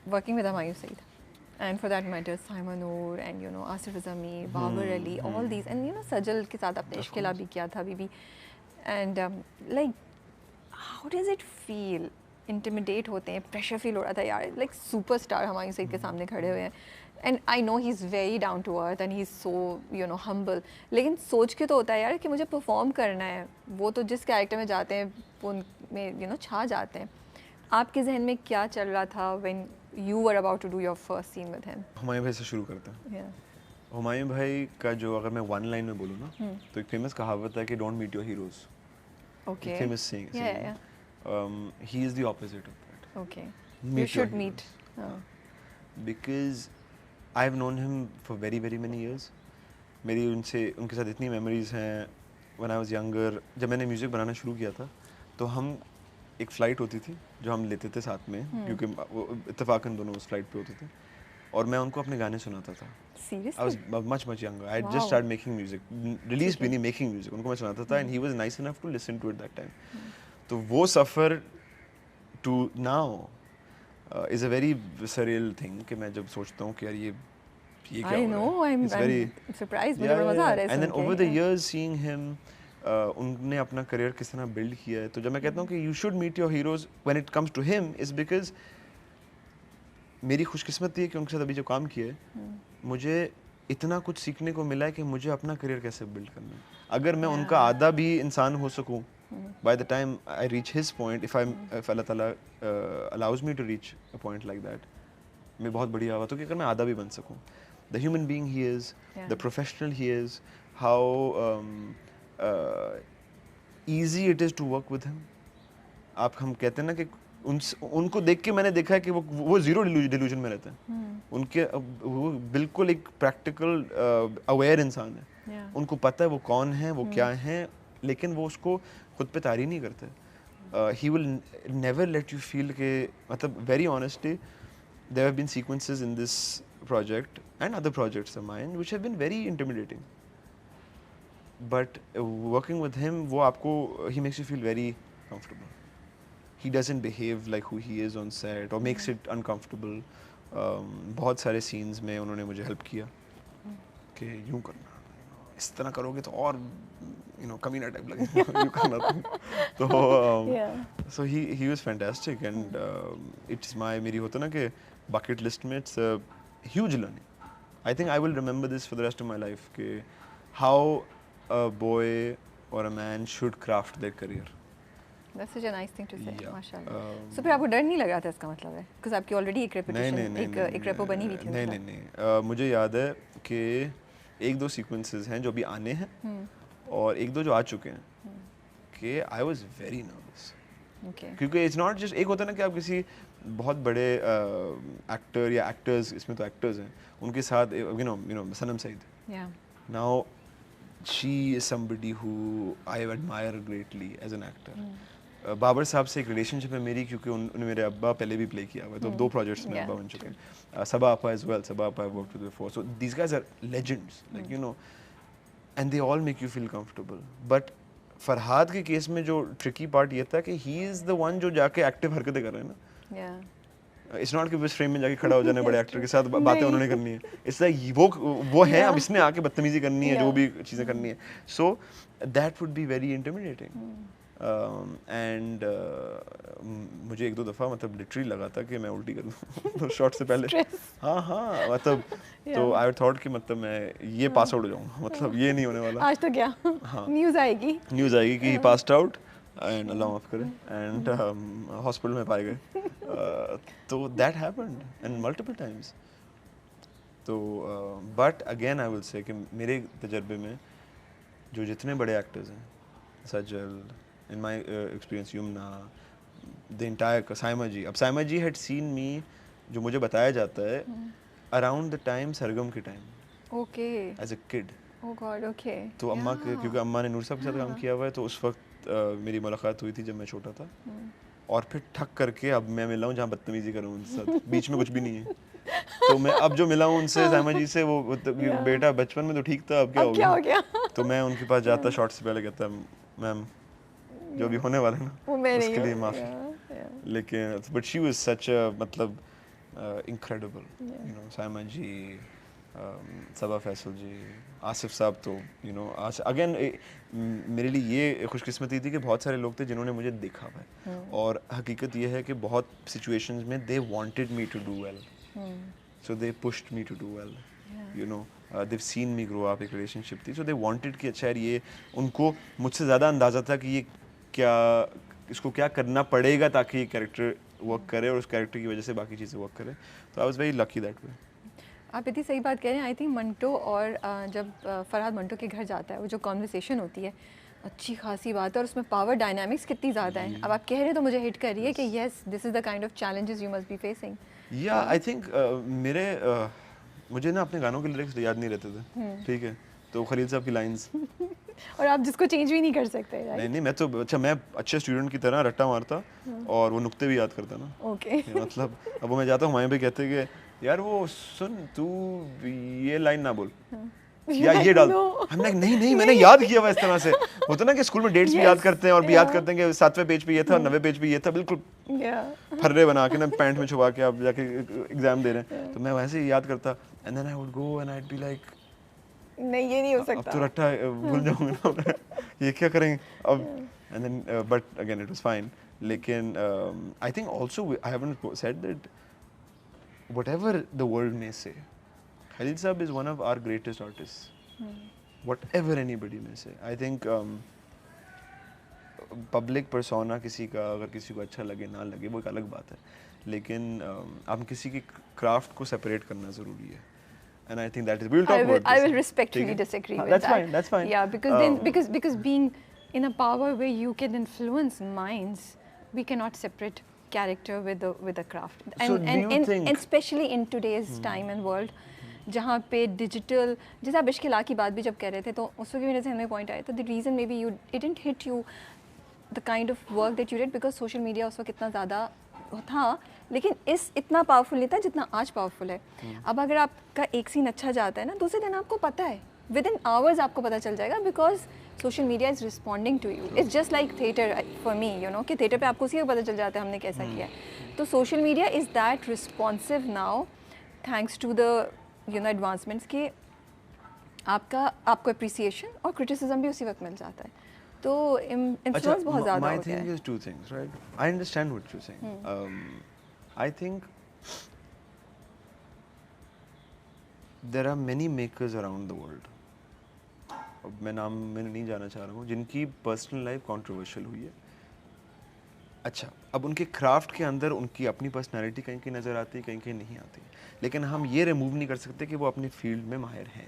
working with Humayun Saeed. And for that matter, Saima Noor and Asif Azami, Babar Ali, all these, and Sajal के साथ अपने इश्क भी किया था बीबी. And like, how does it feel? Intimidate होते हैं, pressure feel हो रहा था यार, like superstar हुमायूं सईद के सामने खड़े हुए हैं. And I know he's very down to earth and he's so humble. लेकिन सोच के तो होता है यार कि मुझे perform करना है. वो तो जिस character में जाते हैं वो उनमें छा जाते हैं. आपके जहन में क्या चल रहा था when you were about to do your first scene with him? Humayun भाई से शुरू करते हैं. Yeah. हुमायूं भाई का जो अगर मैं one line में बोलूँ ना, तो एक famous कहावत है कि don't meet your heroes. Okay. Famous saying. Yeah. He is the opposite of that. Okay. Meet You should your meet. Because I've known him for very very many years. मेरी उनके साथ इतनी memories हैं. When I was younger, जब मैंने music बनाना शुरू किया था, तो हम एक फ्लाइट होती थी जो हम लेते थे साथ में, क्योंकि वो इत्तेफाकन दोनों उस फ्लाइट पे होते थे, और मैं उनको अपने गाने सुनाता था. Seriously? I was much younger. I had just started making music. Release भी नहीं, making music. उनको मैं सुनाता था, and he was nice enough to listen to it that time. तो वो सफ़र to now is a very surreal thing कि मैं जब सोचता हूँ कि यार ये क्या हो रहा है. I know. I'm surprised. मुझे बड़ा मज़ा आ रहा है. And then over the years seeing him, उनने अपना करियर किस तरह बिल्ड किया है, तो जब मैं कहता हूँ कि you should meet your heroes when it comes to him is because मेरी खुशकिस्मती है कि उनके साथ अभी जो काम किया है, मुझे इतना कुछ सीखने को मिला है कि मुझे अपना करियर कैसे बिल्ड करना है. अगर मैं उनका आधा भी इंसान हो सकूं, by the time I reach his point, if Allah Ta'ala allows me to reach a point like that, मैं बहुत बढ़िया हुआ तो कि अगर मैं आधा भी बन सकूं, the human being he is, the professional he is, how easy it is to work with him. हम कहते हैं ना कि उनको देख के मैंने देखा है कि वो जीरो डिल्यूजन में रहते हैं. उनके वो बिल्कुल एक प्रैक्टिकल अवेयर इंसान है. उनको पता है वो कौन है, वो क्या है, लेकिन वो उसको खुद पे तारी नहीं करते. He will never let you feel के मतलब very honestly there have been sequences in this project and other projects of mine which have been very intimidating. But working with him, वो आपको he makes you feel very comfortable. He doesn't behave like who he is on set or makes it uncomfortable. बहुत सारे scenes में उन्होंने मुझे help किया कि यूँ करना, इस तरह करोगे तो और कमीना टाइप लगेगा, यूँ करना तो so he was fantastic and it's मेरी होता ना कि bucket list में it's a huge learning. I think I will remember this for the rest of my life कि how a boy or a man should craft their career. That's such a nice thing to say. Yeah. माशाल्लाह. So फिर आपको डर नहीं लगा था इसका मतलब है? Because आपकी already एक reputation, एक रेपो बनी हुई थी. नहीं. मुझे याद है कि एक दो sequences हैं जो अभी आने हैं और एक दो जो आ चुके हैं कि I was very nervous. Okay. क्योंकि it's not just एक होता है ना कि आप किसी बहुत बड़े एक्टर या एक्टर्स, इसमें तो एक्टर्स हैं, उनके साथ सनम Saeed. Yeah. Now she is somebody who I admire greatly as an actor. Babar साहब से एक रिलेशनशिप है मेरी क्योंकि उन्होंने मेरे अब्बा पहले भी प्ले किया हुआ है, तो 2 प्रोजेक्ट्स में अब्बा बन चुके हैं. सबा आपा as well. Sabah Appa I've worked with before. So these guys are legends, like and they all make you feel comfortable. But Farhad के केस में जो ट्रिकी पार्ट ये था कि he is the one जो जाके एक्टिव हरकतें कर रहे हैं ना. Yeah. It's not कि बस फ्रेम में जाके खड़ा हो जाना है बड़े एक्टर के साथ बातें उन्होंने करनी है. It's like वो है, अब इसने आके बदतमीजी करनी है, जो भी चीज़ें करनी है. So that would be very intimidating. And मुझे एक दो दफ़ा मतलब लिटरली लगा था कि मैं उल्टी कर दूँ शॉट से पहले. हाँ मतलब तो I thought कि मतलब मैं ये पास आउट हो जाऊँगा, मतलब ये नहीं होने वाला. आज तो क्या न्यूज़ आएगी कि he passed out and अल्लाह माफ़ करे and हॉस्पिटल में पाए गए. तो that happened and multiple times. तो but again I will say कि मेरे तजर्बे में जो जितने बड़े एक्टर्स हैं, सजल, in my experience Yumna, the entire Saima ji. अब Saima ji had seen me, जो मुझे बताया जाता है, around the time सरगम के time. Okay. As a kid. Oh God, okay. तो अम्मा के क्योंकि अम्मा ने नूर साहब के साथ काम किया हुआ है, तो उस वक्त मेरी मुलाकात हुई थी जब मैं छोटा था. और फिर ठक करके अब मैं मिला हूँ जहाँ बदतमीजी कर रहा हूँ उनके साथ, बीच में कुछ भी नहीं है. तो मैं अब जो मिला हूँ उनसे साइमा जी से, वो बेटा बचपन में तो ठीक था, अब क्या हो गया. तो मैं उनके पास जाता शॉट से पहले, कहता मैम जो भी होने वाला है ना उसके लिए माफ़ी. लेकिन बट शी वाज सच अ मतलब incredible. You know, Saima ji, सबा फैसल जी, आसिफ साहब तो you know again मेरे लिए ये खुशकिस्मती थी कि बहुत सारे लोग थे जिन्होंने मुझे देखा है और हकीकत ये है कि बहुत situations में they wanted me to do well, so they pushed me to do well. You know, they've seen me grow up, एक relationship थी, so they wanted कि अच्छा यार ये उनको मुझसे ज़्यादा अंदाज़ा था कि ये क्या इसको क्या करना पड़ेगा ताकि ये कैरेक्टर वर्क करे और उस कैरेक्टर की वजह से बाकी चीज़ें वर्क करे. तो I was very lucky that way. आप इतनी सही बात कह रहे हैं. आई थिंक मंटो और जब फरहाद मंटो के घर जाता है वो जो कॉन्वर्सेशन होती है अच्छी खासी बात है और उसमें पावर डायनामिक्स कितनी ज़्यादा है. अब आप कह रहे हैं तो मुझे हिट कर रही है कि yes this is the kind of challenges you must be facing. या आई थिंक मेरे मुझे ना अपने गानों के लिरिक्स याद नहीं रहते थे. ठीक है, तो खलील साहब की लाइंस और आप जिसको चेंज भी नहीं कर सकते. नहीं नहीं, मैं तो अच्छा मैं अच्छे स्टूडेंट की तरह रट्टा मारता और वो नुक्ते भी याद करता ना. ओके. मतलब अब वो मैं जाता हूँ हमारे भी कहते हैं कि यार वो सुन तू ये लाइन ना बोल या ये डाल. हम लाइक नहीं नहीं मैंने याद किया हुआ इस तरह से. होता ना कि स्कूल में डेट्स भी याद करते हैं और भी याद करते हैं कि 7वें पेज पे ये था 9वें पेज पे ये था, बिल्कुल फर्रे बना के ना पैंट में छुपा के आप जाके एग्जाम दे रहे हैं. तो मैं वैसे ही याद करता and then I would go and I would be like नहीं ये नहीं हो सकता. अब तो रट्टा भूल जाऊंगा ना ये क्या करेंगे अब. And then but again it was fine. लेकिन I think also I haven't said that whatever the world may say Khalil Saab is one of our greatest artists. Whatever anybody may say, I think public persona किसी का अगर किसी को अच्छा लगे ना लगे वो एक अलग बात है, लेकिन आप किसी की craft को separate करना ज़रूरी है. And I think that is we'll talk about this. I will respectfully disagree with that's that. Fine. That's fine. Yeah, because then because being in a power where you can influence minds, we cannot separate character with the craft. And especially in today's time and world. जहाँ पे digital जैसे आप इश्क की बात भी जब कह रहे थे तो उस वक्त मेरे जहन में पॉइंट आया था the reason may be you it didn't hit you the kind of work that you did because social media उस वक्त इतना ज़्यादा था लेकिन इतना पावरफुल नहीं था जितना आज पावरफुल है. अब अगर आपका एक सीन अच्छा जाता है ना दूसरे दिन आपको पता है विद इन आवर्स आपको पता चल जाएगा because social media is responding to you. It's just like theatre for me you know कि थिएटर पे आपको उसी का पता चल जाता है हमने कैसा किया है. तो social media is that responsive now thanks to the you know advancements के आपको अप्रिसिएशन और क्रिटिसिज्म भी उसी वक्त मिल जाता है. तो इन्फ्लुएंस बहुत ज़्यादा हो गया है. My thing is two things, right? I understand what you're saying. I think there are many makers around the world. अब मैं नाम में नहीं जाना चाह रहा हूँ जिनकी पर्सनल लाइफ कंट्रोवर्शियल हुई है. अच्छा, अब उनके क्राफ्ट के अंदर उनकी अपनी पर्सनालिटी कहीं कहीं नज़र आती है कहीं कहीं नहीं आती, लेकिन हम ये रिमूव नहीं कर सकते कि वो अपनी फील्ड में माहिर हैं.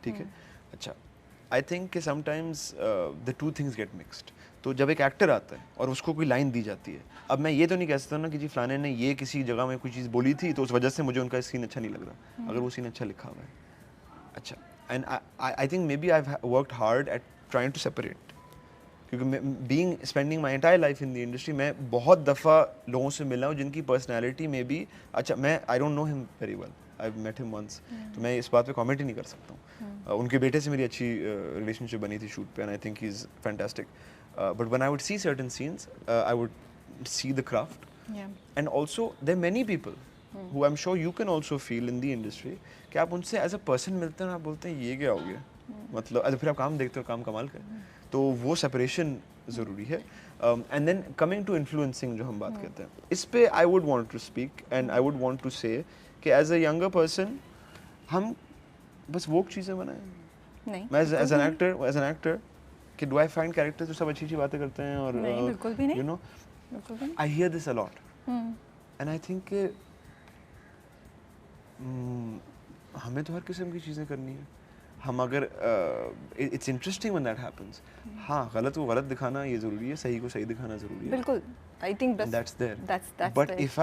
ठीक है. अच्छा, आई थिंक कि sometimes the two things get mixed. तो जब एक एक्टर आता है और उसको कोई लाइन दी जाती है, अब मैं ये तो नहीं कह सकता ना कि जी फलाने ने ये किसी जगह में कोई चीज़ बोली थी तो उस वजह से मुझे उनका सीन अच्छा नहीं लग रहा अगर वो सीन अच्छा लिखा हुआ है. अच्छा, and I think maybe I have worked hard at trying to separate, क्योंकि being spending my entire life in the industry मैं बहुत दफ़ा लोगों से मिला हूँ जिनकी पर्सनैलिटी में भी अच्छा मैं I don't know him very well, I met him once, तो मैं इस बात पे कमेंट ही नहीं कर सकता हूँ. उनके बेटे से मेरी अच्छी रिलेशनशिप बनी थी शूट पे and I think he is fantastic, but when I would see certain scenes I would see the craft and also there many people who I am sure you can also feel in the industry कि आप उनसे as a person मिलते हैं आप बोलते हैं ये क्या हो गया, मतलब फिर आप काम देखते हो काम कमाल का. तो वो सेपरेशन ज़रूरी है. And then coming to influencing जो हम बात करते हैं इस पे I would want to speak and I would want to say कि एज अ यंगर पर्सन हम बस वो चीज़ें बनाएं. नहीं, मैं एज एन एक्टर कि डू आई फाइंड कैरेक्टर्स जो सब अच्छी बातें करते हैं और बिल्कुल भी नहीं, you know I hear this a lot and I think हमें तो हर किस्म की चीज़ें करनी है. हम अगर it's interesting when that happens. हाँ, गलत को गलत दिखाना ये ज़रूरी है, सही को सही दिखाना ज़रूरी है. बिल्कुल, I think that's there. That's but if